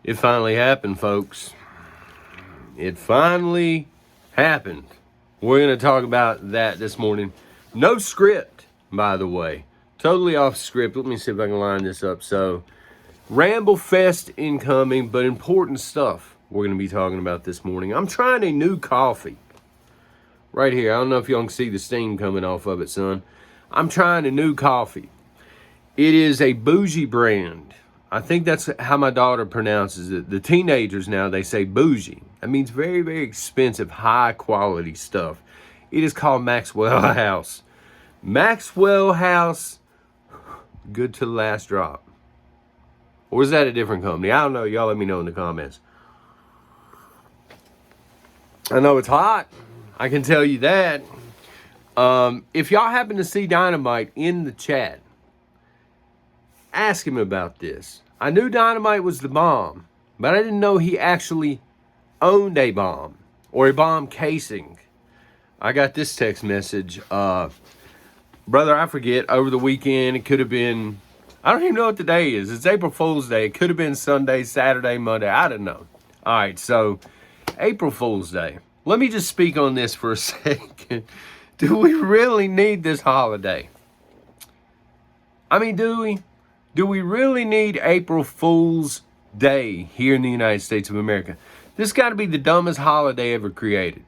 It finally happened, folks. It finally happened. We're going to talk about that this morning. No script, by the way. Totally off script. Let me see if I can line this up. So, Ramble Fest incoming, but important stuff we're going to be talking about this morning. I'm trying a new coffee. Right here. I don't know if y'all can see the steam coming off of it, son. I'm trying a new coffee. It is a bougie brand. I think that's how my daughter pronounces it. The teenagers now, they say bougie. That means very, very expensive, high quality stuff. It is called Maxwell House. Maxwell House, good to the last drop. Or is that a different company? I don't know. Y'all let me know in the comments. I know it's hot. I can tell you that. If y'all happen to see Dynamite in the chat, ask him about this. I knew Dynamite was the bomb, but I didn't know he actually owned a bomb or a bomb casing. I got this text message. Brother, I forget, over the weekend, it could have been, I don't even know what the day is. It's April Fool's Day. It could have been Sunday, Saturday, Monday. I don't know. All right, so April Fool's Day. Let me just speak on this for a second. Do we really need this holiday? I mean, do we? Do we really need April Fool's Day here in the United States of America? This got to be the dumbest holiday ever created.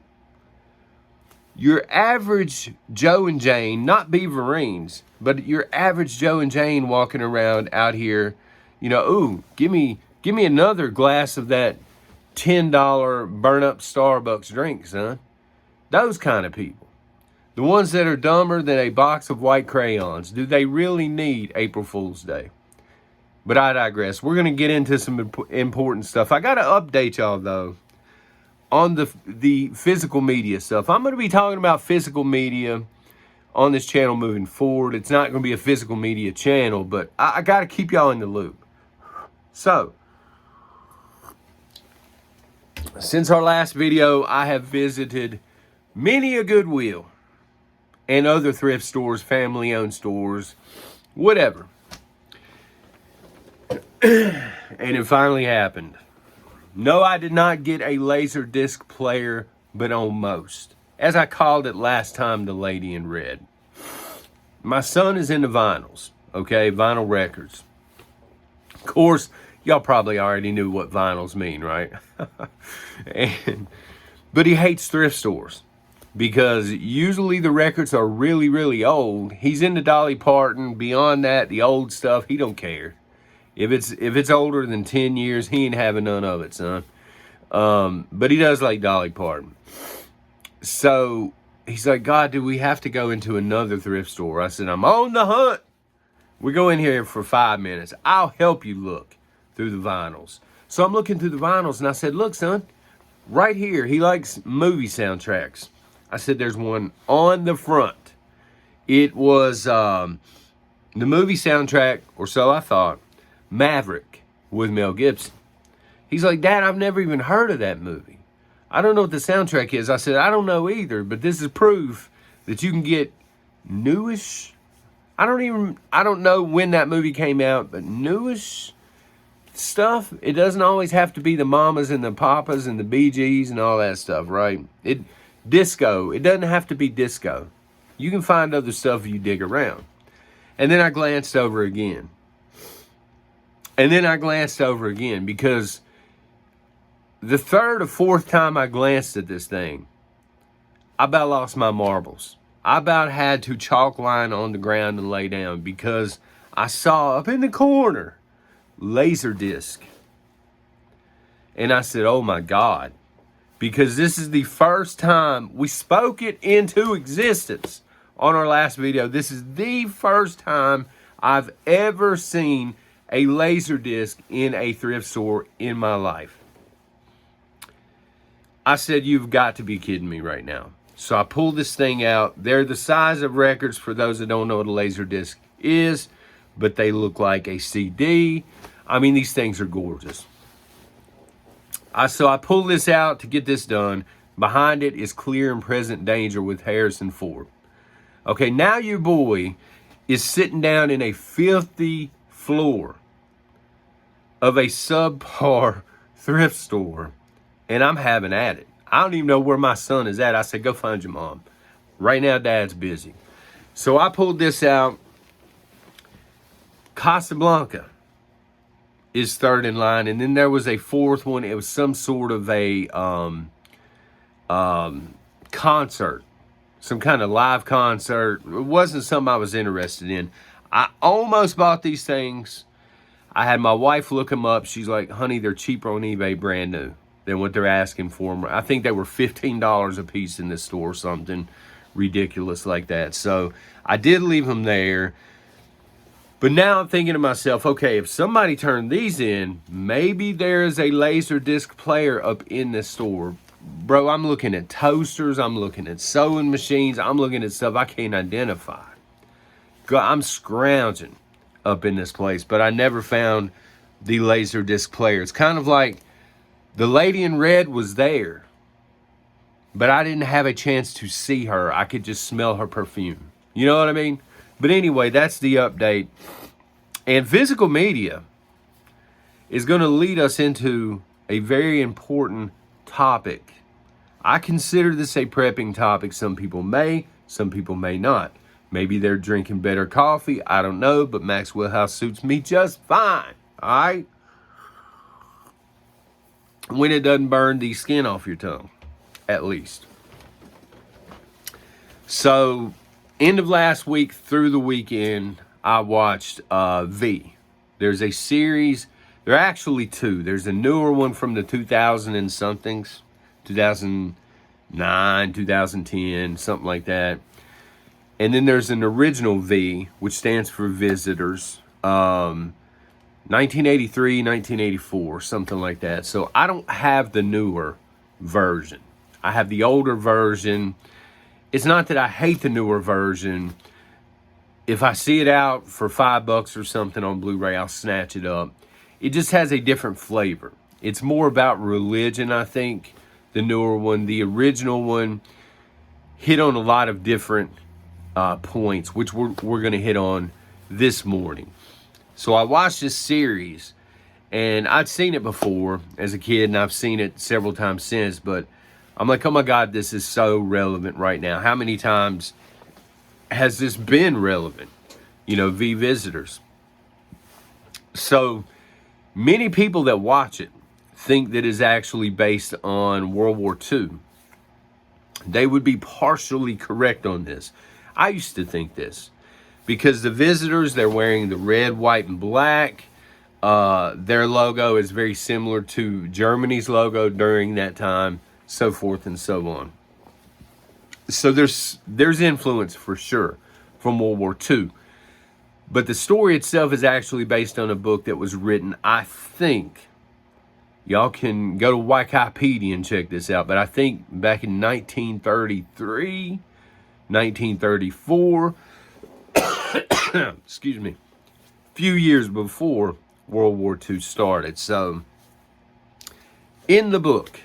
Your average Joe and Jane, not Beaverines, but your average Joe and Jane walking around out here, you know, ooh, give me another glass of that $10 burn-up Starbucks drink, son. Those kind of people. The ones that are dumber than a box of white crayons. Do they really need April Fool's Day? But I digress. We're going to get into some important stuff. I got to update y'all, though, on the physical media stuff. I'm going to be talking about physical media on this channel moving forward. It's not going to be a physical media channel, but I got to keep y'all in the loop. So, since our last video, I have visited many a Goodwill and other thrift stores, family-owned stores, whatever. And it finally happened. No, I did not get a laser disc player, but almost. As I called it last time, the lady in red. My son is into vinyls, okay? Vinyl records. Of course, y'all probably already knew what vinyls mean, right? But he hates thrift stores because usually the records are really, really old. He's into Dolly Parton. Beyond that, the old stuff, he don't care. If it's older than 10 years, he ain't having none of it, son. But he does like Dolly Parton. So he's like, God, do we have to go into another thrift store? I said, I'm on the hunt. We go in here for 5 minutes. I'll help you look through the vinyls. So I'm looking through the vinyls, and I said, look, son, right here. He likes movie soundtracks. I said, there's one on the front. It was the movie soundtrack, or so I thought, Maverick with Mel Gibson. He's like, Dad, I've never even heard of that movie. I don't know what the soundtrack is. I said, I don't know either, but this is proof that you can get newish. I don't know when that movie came out, but newish stuff. It doesn't always have to be the mamas and the papas and the Bee Gees and all that stuff, right? Disco. It doesn't have to be disco. You can find other stuff if you dig around. And then I glanced over again. Because the third or fourth time I glanced at this thing, I about lost my marbles. I about had to chalk line on the ground and lay down because I saw up in the corner, Laserdisc. And I said, oh my God, because this is the first time we spoke it into existence on our last video. This is the first time I've ever seen a Laserdisc in a thrift store in my life. I said, you've got to be kidding me right now. So I pulled this thing out. They're the size of records for those that don't know what a Laserdisc is, but they look like a CD. I mean, these things are gorgeous. So I pulled this out to get this done. Behind it is Clear and Present Danger with Harrison Ford. Okay, now your boy is sitting down in a filthy floor of a subpar thrift store, and I'm having at it. I don't even know where my son is at. I said, go find your mom. Right now, Dad's busy. So I pulled this out. Casablanca is third in line, and then there was a fourth one. It was some sort of a concert, some kind of live concert. It wasn't something I was interested in. I almost bought these things. I had my wife look them up. She's like, honey, they're cheaper on eBay brand new than what they're asking for them. I think they were $15 a piece in this store, something ridiculous like that. So I did leave them there. But now I'm thinking to myself, okay, if somebody turned these in, maybe there's a laser disc player up in this store. Bro, I'm looking at toasters. I'm looking at sewing machines. I'm looking at stuff I can't identify. I'm scrounging up in this place, but I never found the laser disc player. It's kind of like the lady in red was there, but I didn't have a chance to see her. I could just smell her perfume. You know what I mean? But anyway, that's the update. And physical media is going to lead us into a very important topic. I consider this a prepping topic. Some people may not. Maybe they're drinking better coffee. I don't know, but Maxwell House suits me just fine. All right? When it doesn't burn the skin off your tongue, at least. So, end of last week through the weekend, I watched V. There's a series. There are actually two. There's a newer one from the 2000 and somethings. 2009, 2010, something like that. And then there's an original V, which stands for Visitors. 1983, 1984, something like that. So I don't have the newer version. I have the older version. It's not that I hate the newer version. If I see it out for $5 or something on Blu-ray, I'll snatch it up. It just has a different flavor. It's more about religion, I think, the newer one. The original one hit on a lot of different points, which we're going to hit on this morning. So I watched this series, and I'd seen it before as a kid, and I've seen it several times since, but I'm like, oh my God, this is so relevant right now. How many times has this been relevant? You know, V Visitors. So many people that watch it think that it's actually based on World War II. They would be partially correct on this. I used to think this because the Visitors, they're wearing the red, white, and black. Their logo is very similar to Germany's logo during that time, so forth and so on. So there's influence for sure from World War II. But the story itself is actually based on a book that was written, I think, y'all can go to Wikipedia and check this out, but I think back in 1933, 1934, excuse me, a few years before World War II started. So, in the book,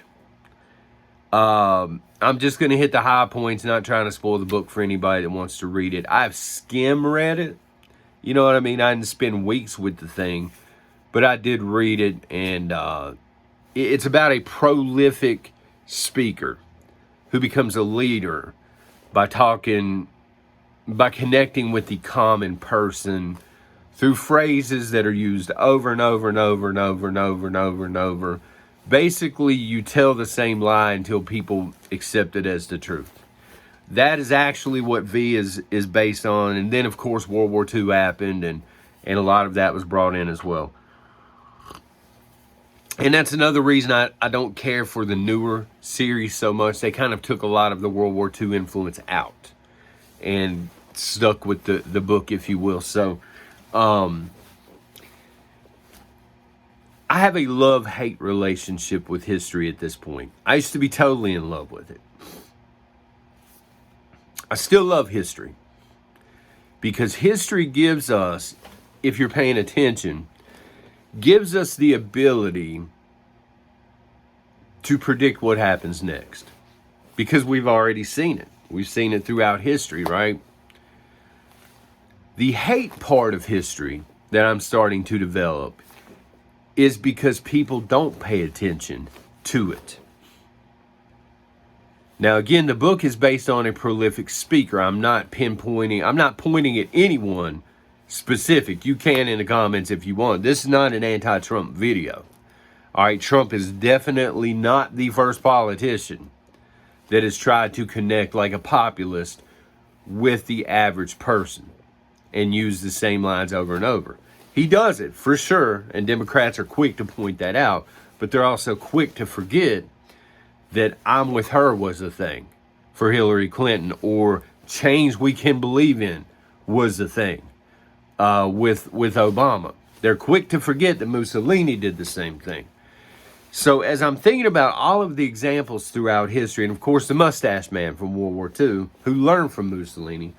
I'm just going to hit the high points, not trying to spoil the book for anybody that wants to read it. I've skim read it. You know what I mean? I didn't spend weeks with the thing, but I did read it, and it's about a prolific speaker who becomes a leader by connecting with the common person through phrases that are used over and over and over and over and over and over and over. Basically, you tell the same lie until people accept it as the truth. That is actually what V is based on. And then, of course, World War II happened, and a lot of that was brought in as well. And that's another reason I don't care for the newer series so much. They kind of took a lot of the World War II influence out and stuck with the book, if you will. So, I have a love-hate relationship with history at this point. I used to be totally in love with it. I still love history because history gives us, if you're paying attention, gives us the ability to predict what happens next because we've already seen it. We've seen it throughout history, right? The hate part of history that I'm starting to develop is because people don't pay attention to it. Now, again, the book is based on a prolific speaker. I'm not pointing at anyone specific. You can in the comments if you want. This is not an anti-Trump video. All right, Trump is definitely not the first politician that has tried to connect like a populist with the average person and use the same lines over and over. He does it for sure, and Democrats are quick to point that out, but they're also quick to forget that I'm with her was a thing for Hillary Clinton, or change we can believe in was the thing with Obama. They're quick to forget that Mussolini did the same thing. So as I'm thinking about all of the examples throughout history, and of course the mustache man from World War II, who learned from Mussolini,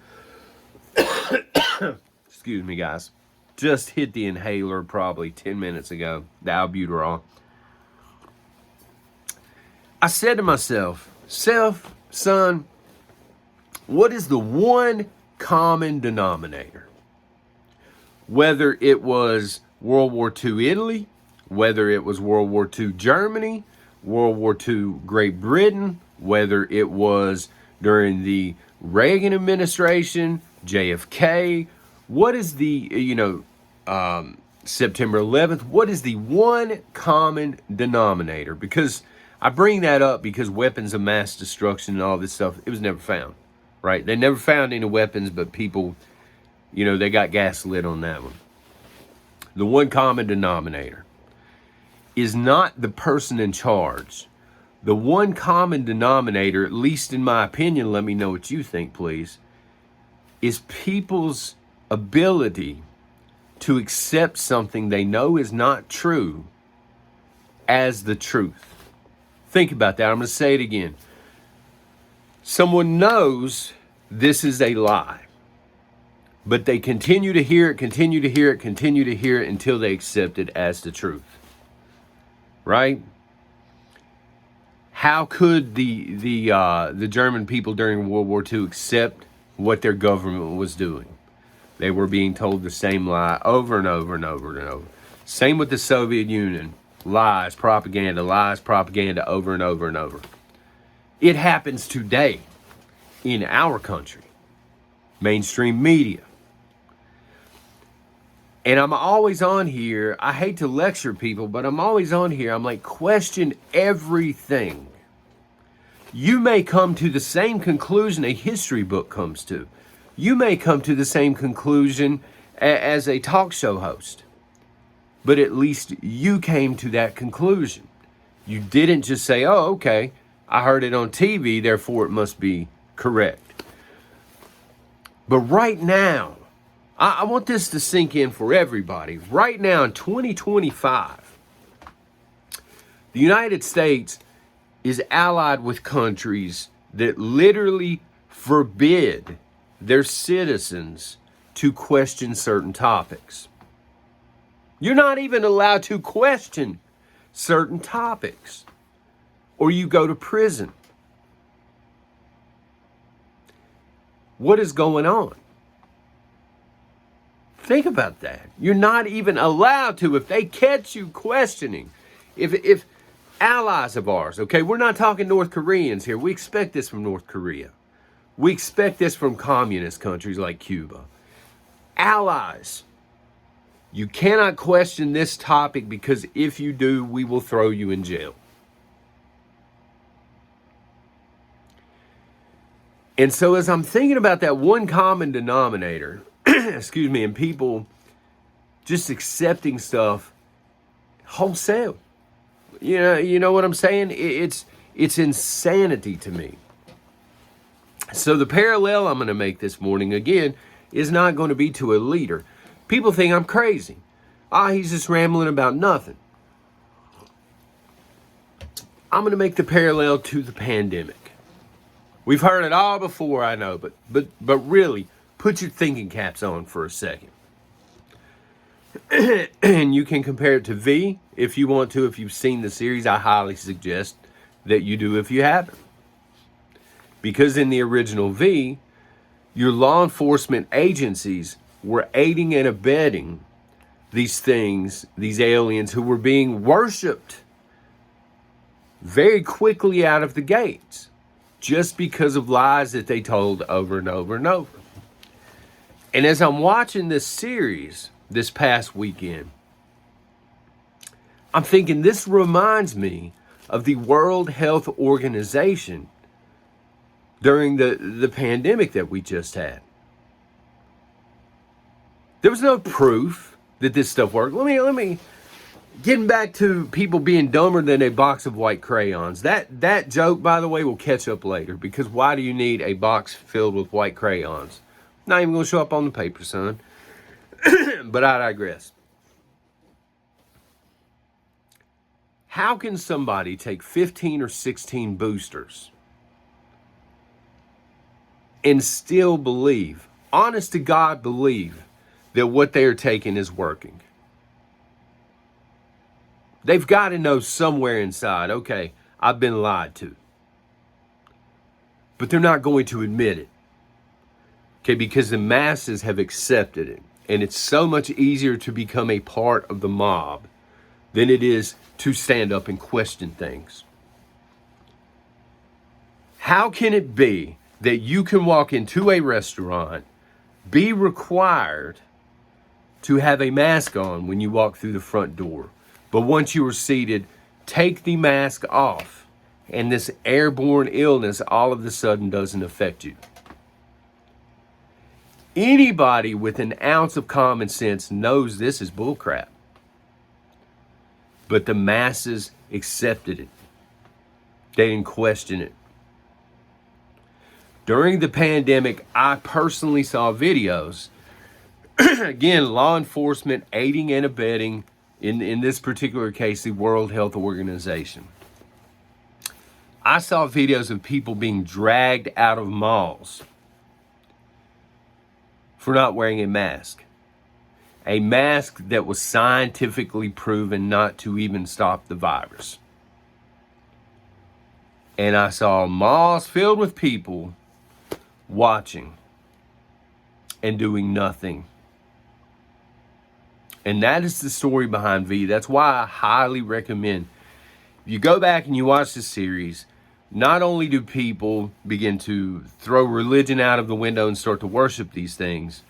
excuse me guys, just hit the inhaler probably 10 minutes ago, the albuterol. I said to myself, son, what is the one common denominator? Whether it was World War II Italy, whether it was World War II Germany, World War II Great Britain, whether it was during the Reagan administration, JFK, what is the, September 11th, what is the one common denominator? Because I bring that up because weapons of mass destruction and all this stuff, it was never found, right? They never found any weapons, but people, they got gaslit on that one. The one common denominator is not the person in charge. The one common denominator, at least in my opinion, let me know what you think, please, is people's ability to accept something they know is not true as the truth. Think about that. I'm going to say it again. Someone knows this is a lie, but they continue to hear it until they accept it as the truth. Right? How could the German people during World War II accept what their government was doing? They were being told the same lie over and over and over and over. Same with the Soviet Union. Lies, propaganda over and over and over. It happens today in our country. Mainstream media. And I'm always on here. I hate to lecture people, but I'm always on here. I'm like, question everything. You may come to the same conclusion a history book comes to. You may come to the same conclusion as a talk show host. But at least you came to that conclusion. You didn't just say, oh, okay, I heard it on TV, therefore it must be correct. But right now, I want this to sink in for everybody. Right now in 2025, the United States is allied with countries that literally forbid their citizens to question certain topics. You're not even allowed to question certain topics, or you go to prison. What is going on? Think about that. You're not even allowed to, if they catch you questioning. If allies of ours, okay, we're not talking North Koreans here. We expect this from North Korea. We expect this from communist countries like Cuba. Allies. You cannot question this topic because if you do, we will throw you in jail. And so as I'm thinking about that one common denominator, excuse me, and people just accepting stuff wholesale. You know what I'm saying? It's insanity to me. So the parallel I'm going to make this morning, again, is not going to be to a leader. People think I'm crazy. He's just rambling about nothing. I'm going to make the parallel to the pandemic. We've heard it all before, I know, but really, put your thinking caps on for a second. And you can compare it to V if you want to. If you've seen the series, I highly suggest that you do if you haven't. Because in the original V, your law enforcement agencies were aiding and abetting these things, these aliens who were being worshipped very quickly out of the gates just because of lies that they told over and over and over. And as I'm watching this series this past weekend, I'm thinking this reminds me of the World Health Organization during the pandemic that we just had. There was no proof that this stuff worked. Let me getting back to people being dumber than a box of white crayons. That joke, by the way, will catch up later, because why do you need a box filled with white crayons? Not even going to show up on the paper, son. But I digress. How can somebody take 15 or 16 boosters and still believe, honest to God believe, that what they are taking is working? They've got to know somewhere inside, okay, I've been lied to. But they're not going to admit it. Okay, because the masses have accepted it. And it's so much easier to become a part of the mob than it is to stand up and question things. How can it be that you can walk into a restaurant, be required to have a mask on when you walk through the front door, but once you are seated, take the mask off, and this airborne illness all of a sudden doesn't affect you? Anybody with an ounce of common sense knows this is bullcrap. But the masses accepted it. They didn't question it. During the pandemic, I personally saw videos, again, law enforcement aiding and abetting, in this particular case, the World Health Organization. I saw videos of people being dragged out of malls for not wearing a mask. A mask that was scientifically proven not to even stop the virus. And I saw malls filled with people watching and doing nothing. And that is the story behind V. That's why I highly recommend you go back and you watch this series. Not only do people begin to throw religion out of the window and start to worship these things,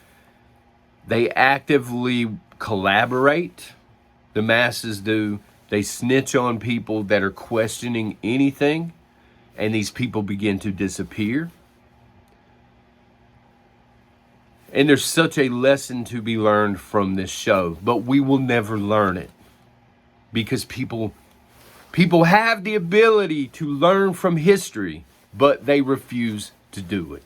they actively collaborate. The masses do. They snitch on people that are questioning anything, and these people begin to disappear. And there's such a lesson to be learned from this show, but we will never learn it because people have the ability to learn from history, but they refuse to do it.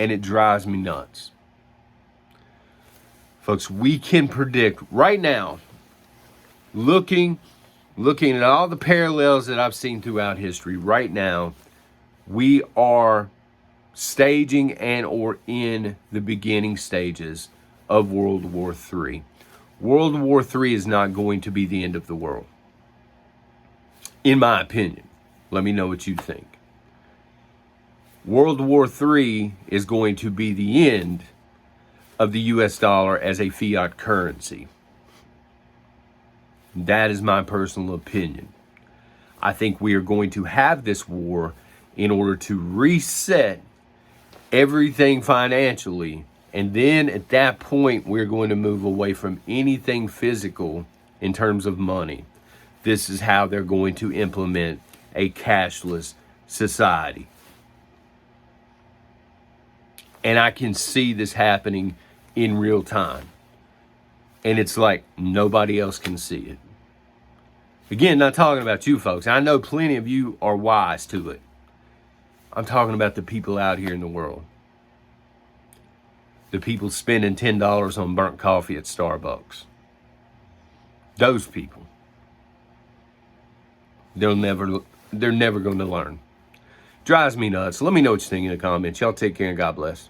And it drives me nuts. Folks, we can predict right now, looking at all the parallels that I've seen throughout history, right now, we are staging and or in the beginning stages of World War III. World War III is not going to be the end of the world, in my opinion. Let me know what you think. World War III is going to be the end of the US dollar as a fiat currency. That is my personal opinion. I think we are going to have this war in order to reset everything financially. And then at that point, we're going to move away from anything physical in terms of money. This is how they're going to implement a cashless society. And I can see this happening in real time. And it's like nobody else can see it. Again, not talking about you folks. I know plenty of you are wise to it. I'm talking about the people out here in the world. The people spending $10 on burnt coffee at Starbucks. Those people. They're never going to learn. Drives me nuts. Let me know what you think in the comments. Y'all take care and God bless.